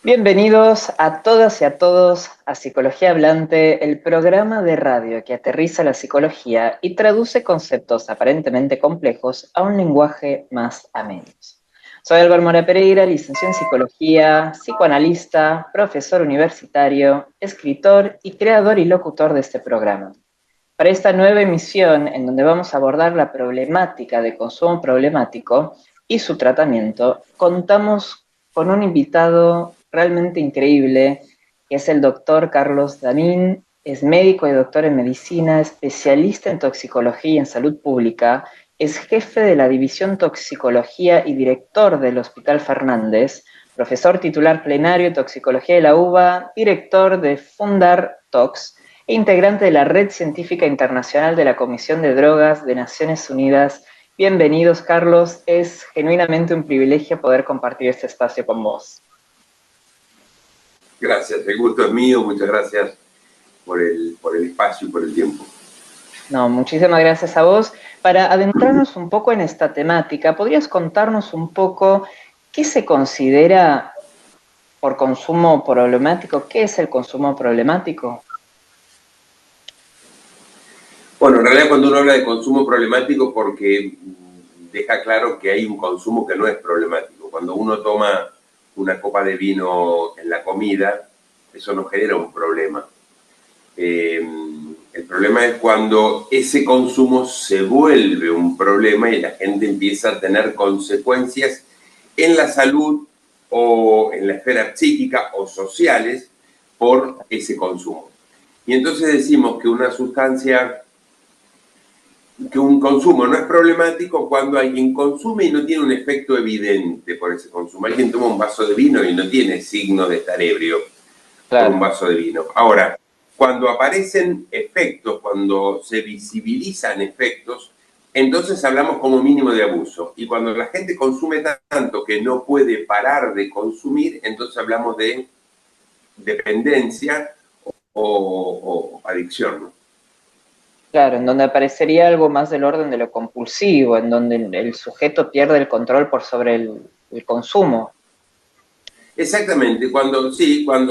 Bienvenidos a todas y a todos a Psicología Hablante, el programa de radio que aterriza la psicología y traduce conceptos aparentemente complejos a un lenguaje más ameno. Soy Álvaro Mora Pereira, licenciado en Psicología, psicoanalista, profesor universitario, escritor y creador y locutor de este programa. Para esta nueva emisión, en donde vamos a abordar la problemática de consumo problemático y su tratamiento, contamos con un invitado realmente increíble, que es el doctor Carlos Danín. Es médico y doctor en medicina, especialista en toxicología y en salud pública, es jefe de la División Toxicología y director del Hospital Fernández, profesor titular plenario de toxicología de la UBA, director de Fundar Tox, e integrante de la Red Científica Internacional de la Comisión de Drogas de Naciones Unidas. Bienvenidos, Carlos. Es genuinamente un privilegio poder compartir este espacio con vos. Gracias, el gusto es mío. Muchas gracias por el espacio y por el tiempo. No, muchísimas gracias a vos. Para adentrarnos un poco en esta temática, ¿podrías contarnos un poco qué se considera por consumo problemático? ¿Qué es el consumo problemático? Bueno, en realidad cuando uno habla de consumo problemático, porque deja claro que hay un consumo que no es problemático. Cuando uno toma una copa de vino en la comida, eso no genera un problema. El problema es cuando ese consumo se vuelve un problema y la gente empieza a tener consecuencias en la salud o en la esfera psíquica o sociales por ese consumo. Y entonces decimos que una sustancia, que un consumo no es problemático cuando alguien consume y no tiene un efecto evidente por ese consumo. Alguien toma un vaso de vino y no tiene signos de estar ebrio por un vaso de vino. Ahora, cuando aparecen efectos, cuando se visibilizan efectos, entonces hablamos como mínimo de abuso. Y cuando la gente consume tanto que no puede parar de consumir, entonces hablamos de dependencia o adicción, ¿no? Claro, en donde aparecería algo más del orden de lo compulsivo, en donde el sujeto pierde el control por sobre el consumo. Exactamente, cuando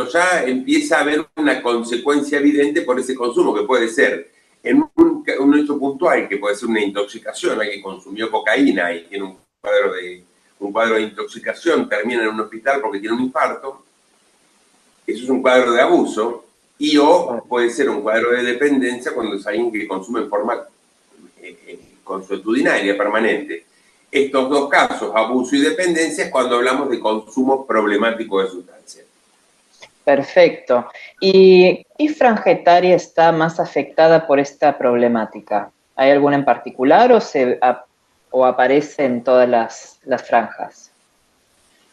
ya empieza a haber una consecuencia evidente por ese consumo, que puede ser en un hecho puntual, que puede ser una intoxicación, alguien consumió cocaína y tiene un cuadro de intoxicación, termina en un hospital porque tiene un infarto, eso es un cuadro de abuso, o puede ser un cuadro de dependencia cuando es alguien que consume en forma consuetudinaria, permanente. Estos dos casos, abuso y dependencia, es cuando hablamos de consumo problemático de sustancias. Perfecto. ¿Y qué franja etaria está más afectada por esta problemática? ¿Hay alguna en particular o aparece en todas las franjas?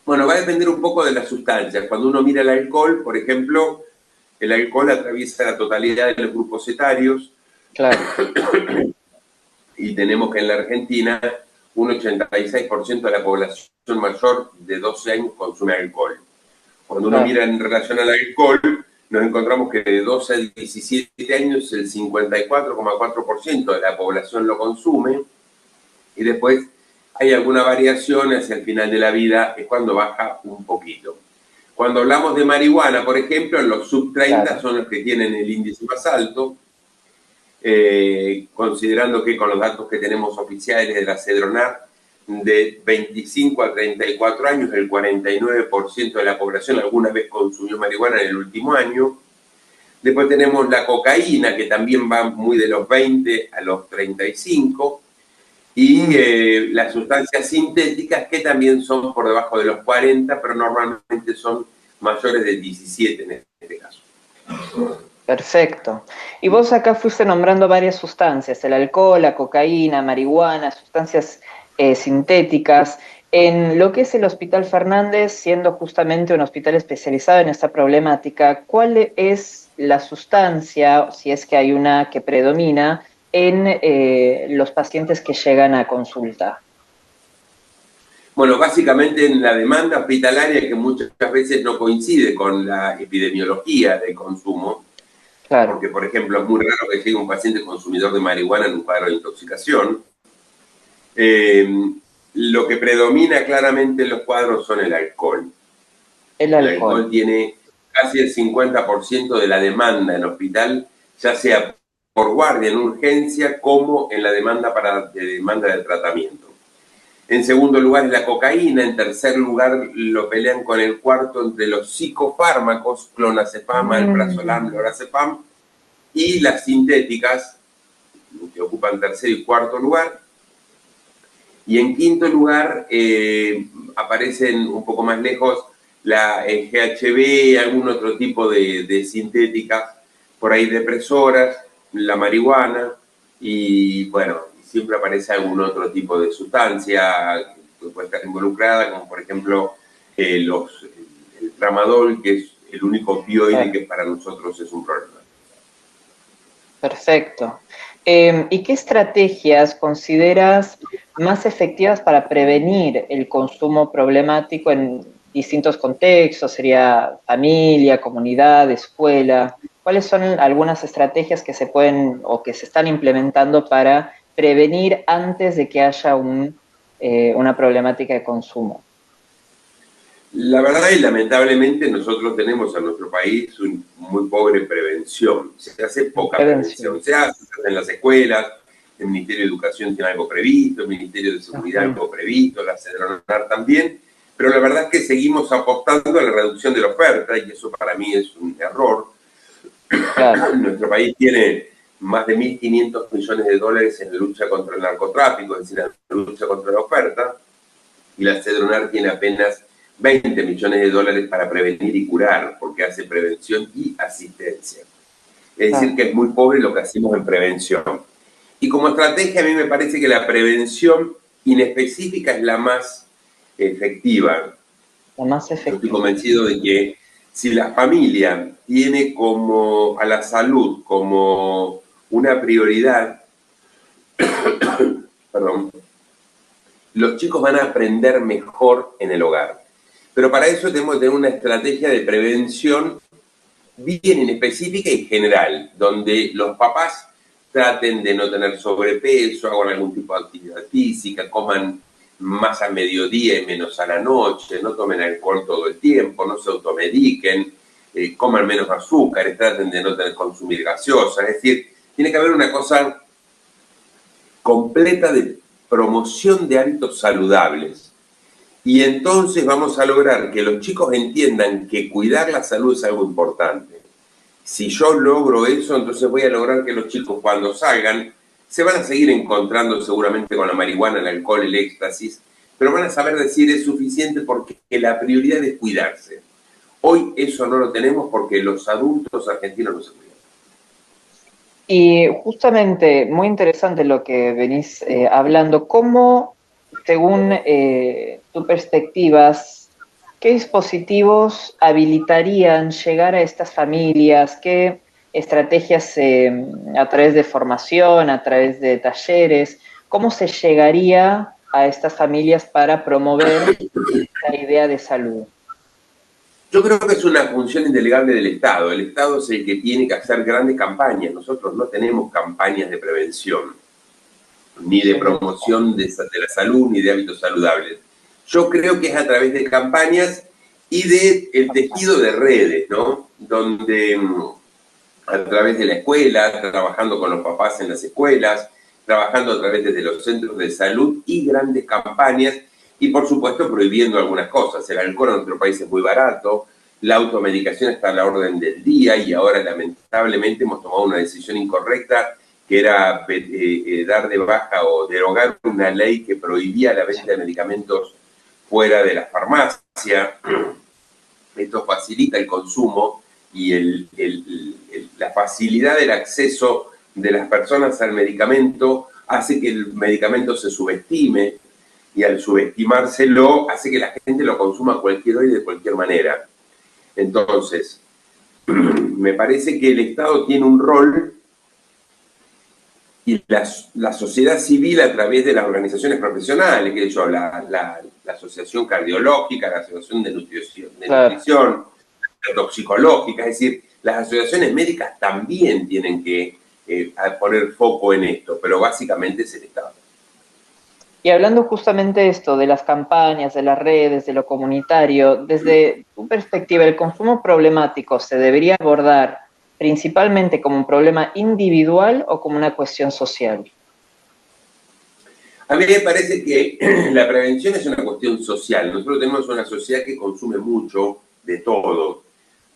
Bueno, va a depender un poco de las sustancias. Cuando uno mira el alcohol, por ejemplo, el alcohol atraviesa la totalidad de los grupos etarios. Claro. Y tenemos que en la Argentina un 86% de la población mayor de 12 años consume alcohol. Cuando uno mira en relación al alcohol, nos encontramos que de 12 a 17 años el 54,4% de la población lo consume, y después hay alguna variación hacia el final de la vida, es cuando baja un poquito. Cuando hablamos de marihuana, por ejemplo, los sub-30 son los que tienen el índice más alto, considerando que con los datos que tenemos oficiales de la Cedronar, de 25 a 34 años, el 49% de la población alguna vez consumió marihuana en el último año. Después tenemos la cocaína, que también va muy de los 20 a los 35, y las sustancias sintéticas, que también son por debajo de los 40, pero normalmente son mayores de 17 en este caso. Perfecto. Y vos acá fuiste nombrando varias sustancias, el alcohol, la cocaína, marihuana, sustancias sintéticas. En lo que es el Hospital Fernández, siendo justamente un hospital especializado en esta problemática, ¿cuál es la sustancia, si es que hay una que predomina, en los pacientes que llegan a consulta? Bueno, básicamente en la demanda hospitalaria, que muchas veces no coincide con la epidemiología del consumo, claro. Porque, por ejemplo, es muy raro que llegue un paciente consumidor de marihuana en un cuadro de intoxicación. Lo que predomina claramente en los cuadros son el alcohol. El El alcohol alcohol. tiene casi el 50% de la demanda en hospital, ya sea por guardia en urgencia como en la demanda demanda de tratamiento. En segundo lugar es la cocaína, en tercer lugar lo pelean con el cuarto entre los psicofármacos, clonazepam, alprazolam, Mm, lorazepam, y las sintéticas, que ocupan tercer y cuarto lugar. Y en quinto lugar aparecen un poco más lejos la GHB, algún otro tipo de sintéticas, por ahí depresoras, la marihuana, y bueno, siempre aparece algún otro tipo de sustancia que puede estar involucrada, como por ejemplo el tramadol, que es el único opioide claro, que para nosotros es un problema. perfecto. ¿Y qué estrategias consideras más efectivas para prevenir el consumo problemático en distintos contextos? Sería familia, comunidad, escuela. ¿Cuáles son algunas estrategias que se pueden o que se están implementando para prevenir antes de que haya una problemática de consumo? La verdad y lamentablemente nosotros tenemos en nuestro país una muy pobre prevención. Se hace poca Prevención. prevención. Se hace en las escuelas, el Ministerio de Educación tiene algo previsto, el Ministerio de Seguridad Ajá, algo previsto, la CEDRONAR también, pero la verdad es que seguimos apostando a la reducción de la oferta y eso para mí es un error. claro. Nuestro país tiene más de 1.500 millones de dólares en la lucha contra el narcotráfico, es decir, en la lucha contra la oferta, y la CEDRONAR tiene apenas 20 millones de dólares para prevenir y curar, porque hace prevención y asistencia. Es decir, Claro, que es muy pobre lo que hacemos en prevención. Y como estrategia, a mí me parece que la prevención inespecífica es la más efectiva. lo más Yo estoy efectivo. convencido de que si la familia tiene como a la salud como una prioridad, perdón, los chicos van a aprender mejor en el hogar. Pero para eso tenemos que tener una estrategia de prevención bien específica y general, donde los papás traten de no tener sobrepeso, hagan algún tipo de actividad física, coman más al mediodía y menos a la noche, no tomen alcohol todo el tiempo, no se automediquen, coman menos azúcares, traten de no tener, consumir gaseosas. Es decir, tiene que haber una cosa completa de promoción de hábitos saludables. Y entonces vamos a lograr que los chicos entiendan que cuidar la salud es algo importante. Si yo logro eso, entonces voy a lograr que los chicos cuando salgan se van a seguir encontrando seguramente con la marihuana, el alcohol, el éxtasis, pero van a saber decir es suficiente porque la prioridad es cuidarse. Hoy eso no lo tenemos porque los adultos argentinos no se cuidan. Y justamente, muy interesante lo que venís hablando. ¿Cómo, según tu perspectivas, qué dispositivos habilitarían llegar a estas familias? ¿Qué estrategias a través de formación, a través de talleres? ¿Cómo se llegaría a estas familias para promover esta idea de salud? Yo creo que es una función indelegable del Estado. El Estado es el que tiene que hacer grandes campañas. Nosotros no tenemos campañas de prevención, ni de Sí, promoción de la salud, ni de hábitos saludables. Yo creo que es a través de campañas y de el tejido de redes, ¿no? Donde a través de la escuela, trabajando con los papás en las escuelas, trabajando a través de los centros de salud y grandes campañas y por supuesto prohibiendo algunas cosas. El alcohol en nuestro país es muy barato, la automedicación está a la orden del día y ahora lamentablemente hemos tomado una decisión incorrecta que era dar de baja o derogar una ley que prohibía la venta de medicamentos fuera de la farmacia. Esto facilita el consumo y la facilidad del acceso de las personas al medicamento hace que el medicamento se subestime y al subestimárselo hace que la gente lo consuma a cualquier hora y de cualquier manera. Entonces, me parece que el Estado tiene un rol y la sociedad civil a través de las organizaciones profesionales, que yo, la Asociación Cardiológica, la Asociación de claro. Nutrición, la Toxicológica, es decir, las asociaciones médicas también tienen que poner foco en esto, pero básicamente es el Estado. Y hablando justamente de esto, de las campañas, de las redes, de lo comunitario, desde tu perspectiva, ¿el consumo problemático se debería abordar principalmente como un problema individual o como una cuestión social? A mí me parece que la prevención es una cuestión social. Nosotros tenemos una sociedad que consume mucho de todo.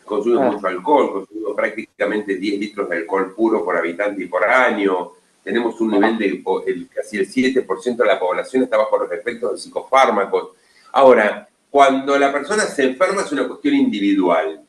Consume Claro, mucho alcohol, consumimos prácticamente 10 litros de alcohol puro por habitante y por año. Tenemos un nivel wow, de casi el 7% de la población está bajo los efectos de psicofármacos. Ahora, cuando la persona se enferma es una cuestión individual.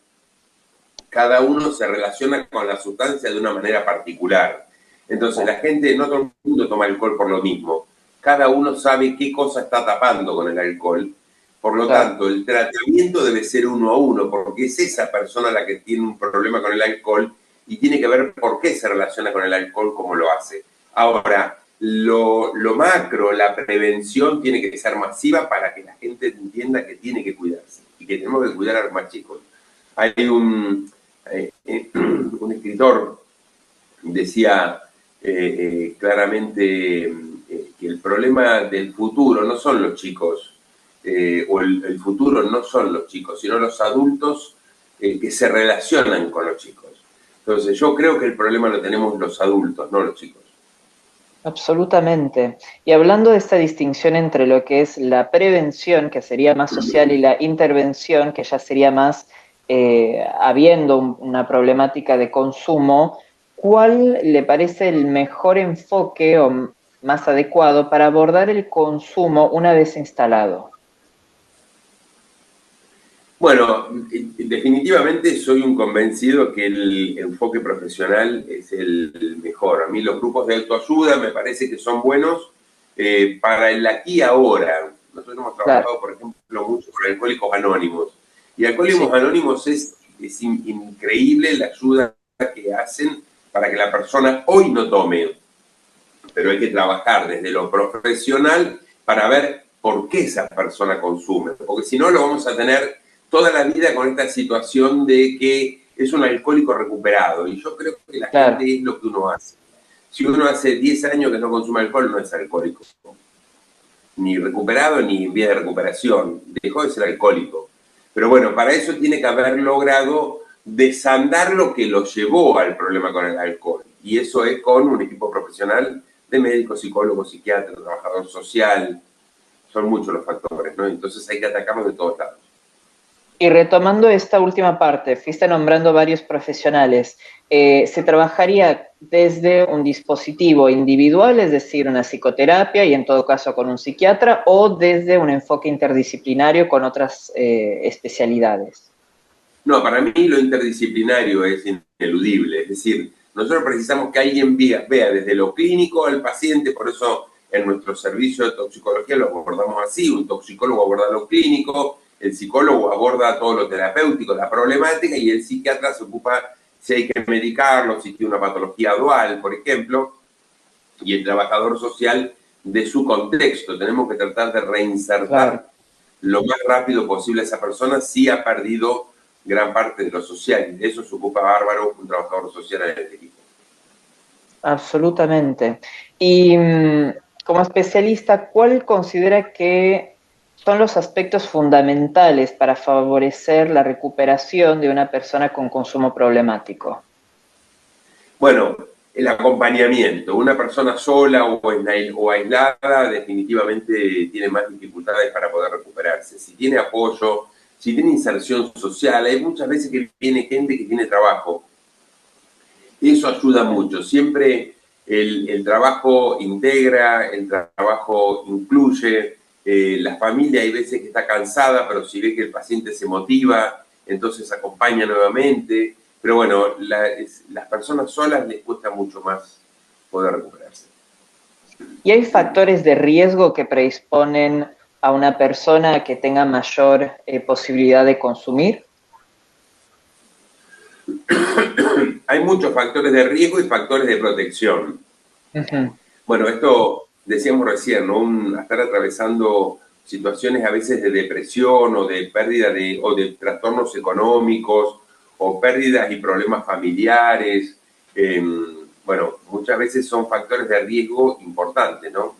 Cada uno se relaciona con la sustancia de una manera particular. Entonces, la gente, no todo el mundo toma alcohol por lo mismo. Cada uno sabe qué cosa está tapando con el alcohol. Por lo claro, tanto, el tratamiento debe ser uno a uno, porque es esa persona la que tiene un problema con el alcohol y tiene que ver por qué se relaciona con el alcohol como lo hace. Ahora, lo macro, la prevención tiene que ser masiva para que la gente entienda que tiene que cuidarse y que tenemos que cuidar a los más chicos. Hay un escritor decía claramente que el problema del futuro no son los chicos, o el futuro no son los chicos, sino los adultos que se relacionan con los chicos. Entonces yo creo que el problema lo tenemos los adultos, no los chicos. absolutamente. Y hablando de esta distinción entre lo que es la prevención, que sería más social, y la intervención, que ya sería más habiendo una problemática de consumo, ¿cuál le parece el mejor enfoque o más adecuado para abordar el consumo una vez instalado? Bueno, definitivamente soy un convencido que el enfoque profesional es el mejor. A mí los grupos de autoayuda me parece que son buenos para el aquí y ahora. Nosotros hemos Claro, trabajado, por ejemplo, mucho con Alcohólicos Anónimos. Y sí, Alcohólicos Anónimos es increíble la ayuda que hacen para que la persona hoy no tome, pero hay que trabajar desde lo profesional para ver por qué esa persona consume, porque si no lo vamos a tener toda la vida con esta situación de que es un alcohólico recuperado, y yo creo que la gente claro. es lo que uno hace. Si uno hace 10 años que no consume alcohol, no es alcohólico, ni recuperado ni en vía de recuperación, dejó de ser alcohólico. Pero bueno, para eso tiene que haber logrado desandar lo que lo llevó al problema con el alcohol. Y eso es con un equipo profesional de médicos, psicólogos, psiquiatras, trabajador social. Son muchos los factores, ¿no? Entonces hay que atacarlos de todos lados. Y retomando esta última parte, fuiste nombrando varios profesionales. ¿Se trabajaría desde un dispositivo individual, es decir, una psicoterapia y en todo caso con un psiquiatra, o desde un enfoque interdisciplinario con otras especialidades? No, para mí lo interdisciplinario es ineludible. Es decir, nosotros precisamos que alguien vea desde lo clínico al paciente, por eso en nuestro servicio de toxicología lo abordamos así, un toxicólogo aborda lo clínico, el psicólogo aborda todo lo terapéutico, la problemática, y el psiquiatra se ocupa si hay que medicarlo, si tiene una patología dual, por ejemplo, y el trabajador social de su contexto. Tenemos que tratar de Claro. reinsertar lo más rápido posible a esa persona si ha perdido gran parte de lo social. Y de eso se ocupa Bárbaro, un trabajador social en el equipo. Absolutamente. Y como especialista, ¿cuál considera que son los aspectos fundamentales para favorecer la recuperación de una persona con consumo problemático? Bueno, el acompañamiento. Una persona sola o aislada definitivamente tiene más dificultades para poder recuperarse. Si tiene apoyo, si tiene inserción social, hay muchas veces que viene gente que tiene trabajo. Eso ayuda mucho. Siempre el trabajo integra, el trabajo incluye. La familia hay veces que está cansada, pero si ve que el paciente se motiva, entonces acompaña nuevamente. Pero bueno, las personas solas les cuesta mucho más poder recuperarse. ¿Y hay factores de riesgo que predisponen a una persona que tenga mayor posibilidad de consumir? Hay muchos factores de riesgo y factores de protección. Ujú. Bueno, esto decíamos recién, ¿no? Estar atravesando situaciones a veces de depresión o de pérdida o de trastornos económicos o pérdidas y problemas familiares. Bueno, muchas veces son factores de riesgo importantes, ¿no?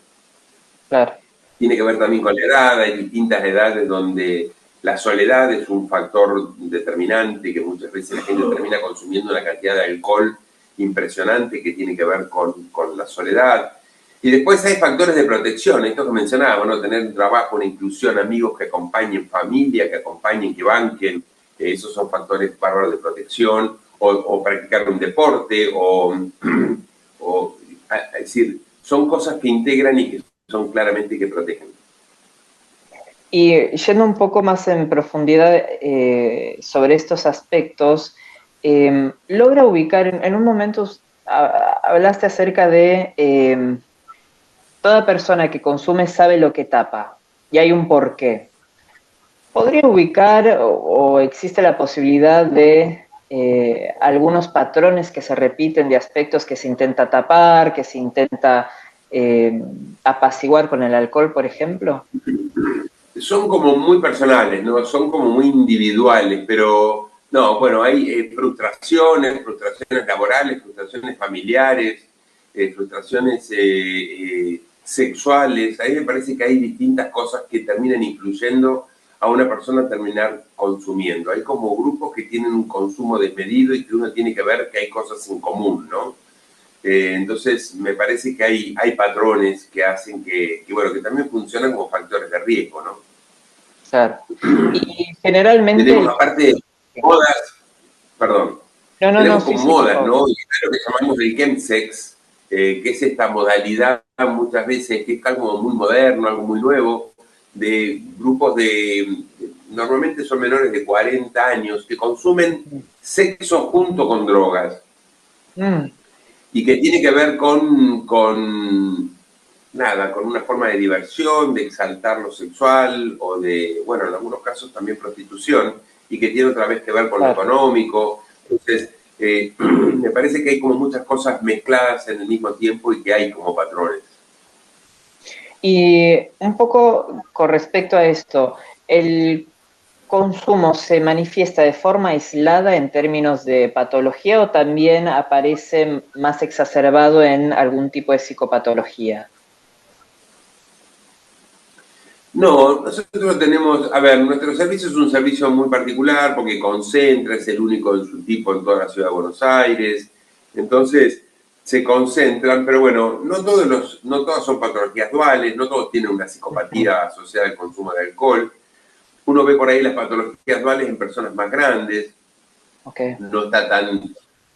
Claro. Tiene que ver también con la edad, hay distintas edades donde la soledad es un factor determinante, que muchas veces la gente termina consumiendo una cantidad de alcohol impresionante que tiene que ver con la soledad. Y después hay factores de protección, esto que mencionaba, ¿no? Tener un trabajo, una inclusión, amigos que acompañen, familia que acompañen, que banquen, esos son factores bárbaros de protección, o practicar un deporte, es decir, son cosas que integran y que son claramente que protegen. Y yendo un poco más en profundidad sobre estos aspectos, logra ubicar, en un momento hablaste acerca de toda persona que consume sabe lo que tapa, y hay un porqué. ¿Podría ubicar o existe la posibilidad de algunos patrones que se repiten de aspectos que se intenta tapar, que se intenta apaciguar con el alcohol, por ejemplo? Son como muy personales, ¿no? Son como muy individuales, pero no, bueno, hay frustraciones laborales, frustraciones familiares, frustraciones sexuales. A mí me parece que hay distintas cosas que terminan influyendo a una persona a terminar consumiendo. Hay como grupos que tienen un consumo desmedido y que uno tiene que ver que hay cosas en común, ¿no? Entonces, me parece que hay patrones que hacen bueno, que también funcionan como factores de riesgo, ¿no? Claro. Y generalmente... Tenemos aparte modas, perdón, No, tenemos sí, como sí, por modas, favor. ¿no? Y lo que llamamos el chemsex, que es esta modalidad muchas veces que es algo muy moderno, algo muy nuevo, de grupos normalmente son menores de 40 años, que consumen sexo junto con drogas. Mm. Y que tiene que ver nada, con una forma de diversión, de exaltar lo sexual o bueno, en algunos casos también prostitución, y que tiene otra vez que ver con lo Claro. económico. Entonces, me parece que hay como muchas cosas mezcladas en el mismo tiempo y que hay como patrones. Y un poco con respecto a esto, ¿el consumo se manifiesta de forma aislada en términos de patología o también aparece más exacerbado en algún tipo de psicopatología? No, nosotros tenemos, a ver, nuestro servicio es un servicio muy particular porque concentra, es el único de su tipo en toda la ciudad de Buenos Aires. Entonces, se concentran, pero bueno, no todas son patologías duales, no todos tienen una psicopatía asociada al consumo de alcohol. Uno ve por ahí las patologías duales en personas más grandes, Okay. no está tan...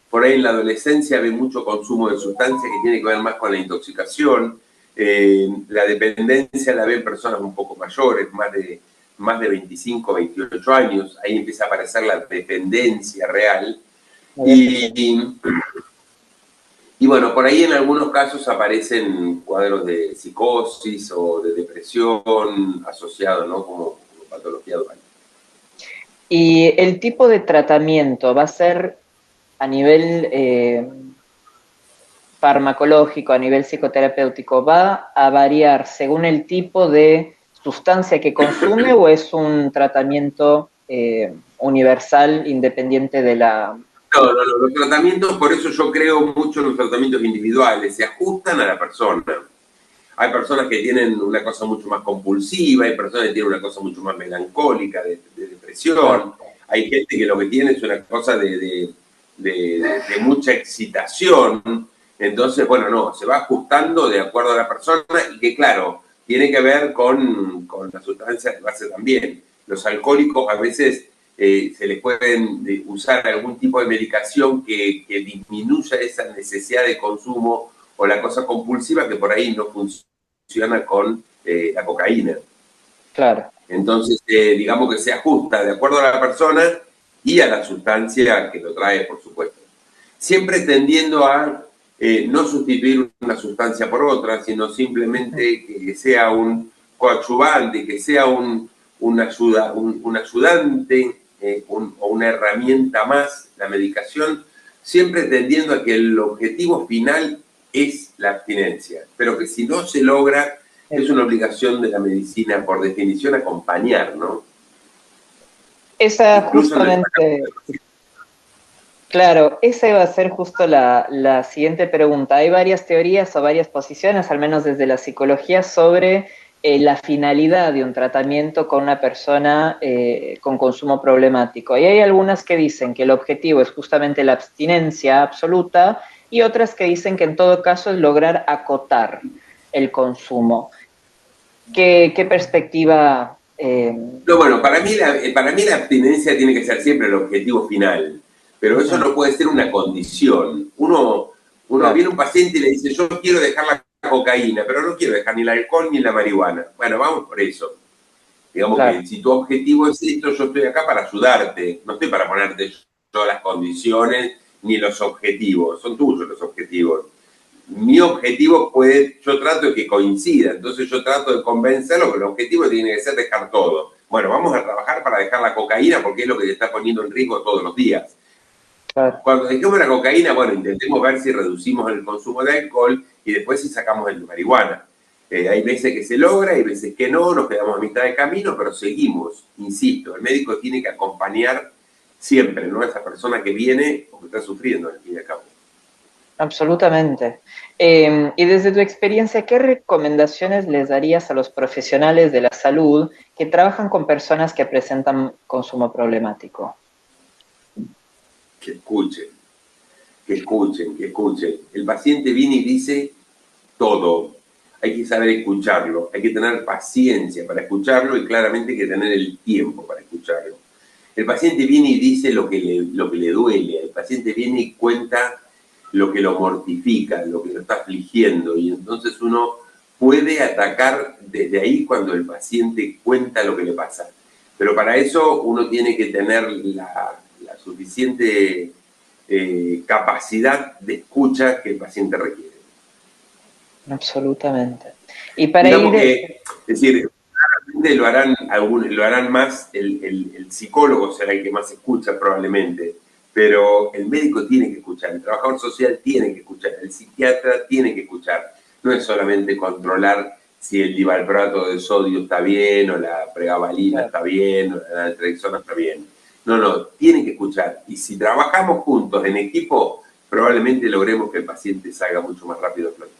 Por ahí en la adolescencia ve mucho consumo de sustancias que tiene que ver más con la intoxicación. La dependencia la ven personas un poco mayores, más de 25, 28 años. Ahí empieza a aparecer la dependencia real. Y bueno, por ahí en algunos casos aparecen cuadros de psicosis o de depresión asociados, ¿no? Como patología dual. ¿Y el tipo de tratamiento va a ser a nivel farmacológico, a nivel psicoterapéutico, va a variar según el tipo de sustancia que consume o es un tratamiento universal independiente de la... No, los tratamientos, por eso yo creo mucho en los tratamientos individuales, se ajustan a la persona. Hay personas que tienen una cosa mucho más compulsiva, hay personas que tienen una cosa mucho más melancólica, de depresión. Hay gente que lo que tiene es una cosa de mucha excitación. Entonces, bueno, no, se va ajustando de acuerdo a la persona y que, claro, tiene que ver con las sustancias de base también. Los alcohólicos a veces se les pueden usar algún tipo de medicación que disminuya esa necesidad de consumo o la cosa compulsiva que por ahí no funciona con la cocaína. Claro. Entonces, digamos que se ajusta de acuerdo a la persona y a la sustancia que lo trae, por supuesto. Siempre tendiendo a no sustituir una sustancia por otra, sino simplemente que sea un coadyuvante, que sea un ayudante o una herramienta más, la medicación, siempre tendiendo a que el objetivo final es la abstinencia, pero que si no se logra, es una obligación de la medicina, por definición, acompañar, ¿no? Esa Incluso en el justamente, claro, esa iba a ser justo la siguiente pregunta. Hay varias teorías o varias posiciones, al menos desde la psicología, sobre la finalidad de un tratamiento con una persona con consumo problemático. Y hay algunas que dicen que el objetivo es justamente la abstinencia absoluta y otras que dicen que en todo caso es lograr acotar el consumo. ¿Qué perspectiva? No, bueno, para mí la abstinencia tiene que ser siempre el objetivo final, pero eso no puede ser una condición. Uno Claro, viene un paciente y le dice, yo quiero dejar la cocaína, pero no quiero dejar ni el alcohol ni la marihuana. Bueno, vamos por eso. Digamos claro, que si tu objetivo es esto, yo estoy acá para ayudarte, no estoy para ponerte todas las condiciones ni los objetivos, son tuyos los objetivos. Mi objetivo puede, yo trato de que coincida, entonces yo trato de convencerlo que el objetivo tiene que ser dejar todo. Bueno, vamos a trabajar para dejar la cocaína porque es lo que te está poniendo en riesgo todos los días. claro. Cuando dejemos la cocaína, bueno, intentemos ver si reducimos el consumo de alcohol y después si sacamos el de marihuana. Hay veces que se logra, hay veces que no, nos quedamos a mitad de camino, pero seguimos, insisto, el médico tiene que acompañar siempre, ¿no? A esa persona que viene o que está sufriendo al fin y al cabo. Absolutamente. Y desde tu experiencia, ¿qué recomendaciones les darías a los profesionales de la salud que trabajan con personas que presentan consumo problemático? Que escuchen, que escuchen, que escuchen. El paciente viene y dice todo. Hay que saber escucharlo, hay que tener paciencia para escucharlo y claramente hay que tener el tiempo para escucharlo. El paciente viene y dice lo que le duele, el paciente viene y cuenta lo que lo mortifica, lo que lo está afligiendo, y entonces uno puede atacar desde ahí cuando el paciente cuenta lo que le pasa. Pero para eso uno tiene que tener la suficiente capacidad de escucha que el paciente requiere. Absolutamente. Y para Digamos ir, que, es decir, lo harán más, el psicólogo será el que más escucha probablemente, pero el médico tiene que escuchar, el trabajador social tiene que escuchar, el psiquiatra tiene que escuchar. No es solamente controlar si el divalproato de sodio está bien, o la pregabalina está bien, o la naltrexona está bien. No, no, tiene que escuchar. Y si trabajamos juntos en equipo, probablemente logremos que el paciente salga mucho más rápido de flote.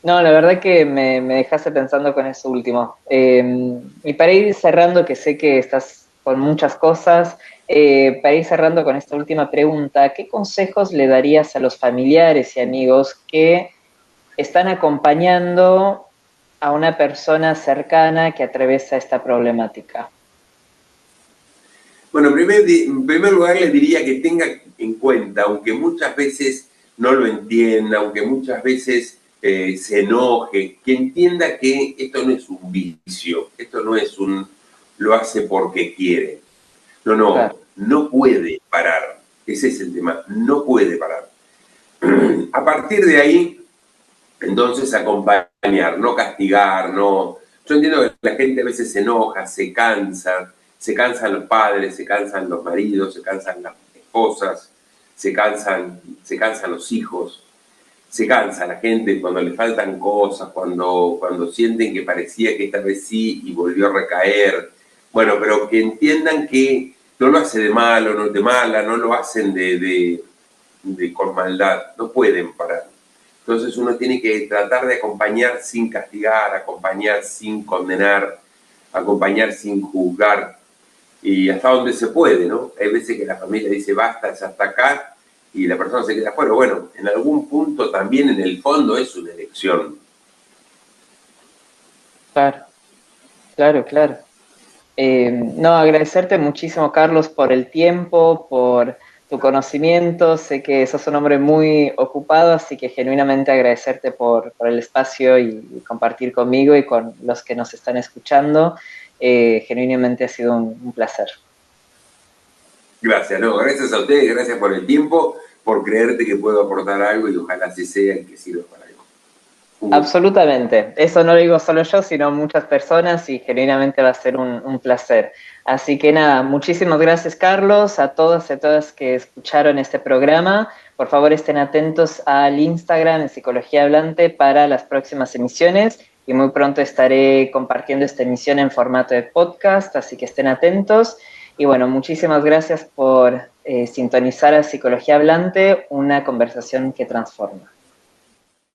no, la verdad que me dejaste pensando con eso último. Y para ir cerrando, que sé que estás con muchas cosas, para ir cerrando con esta última pregunta, ¿qué consejos le darías a los familiares y amigos que están acompañando a una persona cercana que atraviesa esta problemática? Bueno, en primer lugar le diría que tenga en cuenta, aunque muchas veces no lo entienda, aunque muchas veces se enoje, que entienda que esto no es un vicio, esto no es lo hace porque quiere. No, no, Claro, no puede parar. Ese es el tema, no puede parar. A partir de ahí, entonces acompañar, no castigar, no. Yo entiendo que la gente a veces se enoja, se cansan los padres, se cansan los maridos, se cansan las esposas, se cansan los hijos, se cansa la gente cuando le faltan cosas, cuando sienten que parecía que esta vez sí y volvió a recaer. Bueno, pero que entiendan que no lo hace de malo, no de mala, no lo hacen con maldad, no pueden parar. Entonces uno tiene que tratar de acompañar sin castigar, acompañar sin condenar, acompañar sin juzgar y hasta donde se puede, ¿no? Hay veces que la familia dice basta, ya está acá y la persona se queda fuera. Bueno, en algún punto también en el fondo es una elección. claro, claro, claro. No, agradecerte muchísimo, Carlos, por el tiempo, por tu conocimiento. Sé que sos un hombre muy ocupado, así que genuinamente agradecerte por el espacio y compartir conmigo y con los que nos están escuchando. Genuinamente ha sido un placer. Gracias, no, gracias a ustedes, gracias por el tiempo, por creerte que puedo aportar algo y ojalá así sea y que sirva para algo. Un gusto. Absolutamente. Eso no lo digo solo yo, sino muchas personas y genuinamente va a ser un placer. Así que nada, muchísimas gracias, Carlos, a todas y a todas que escucharon este programa. Por favor, estén atentos al Instagram en Psicología Hablante para las próximas emisiones y muy pronto estaré compartiendo esta emisión en formato de podcast, así que estén atentos. Y bueno, muchísimas gracias por sintonizar a Psicología Hablante, una conversación que transforma.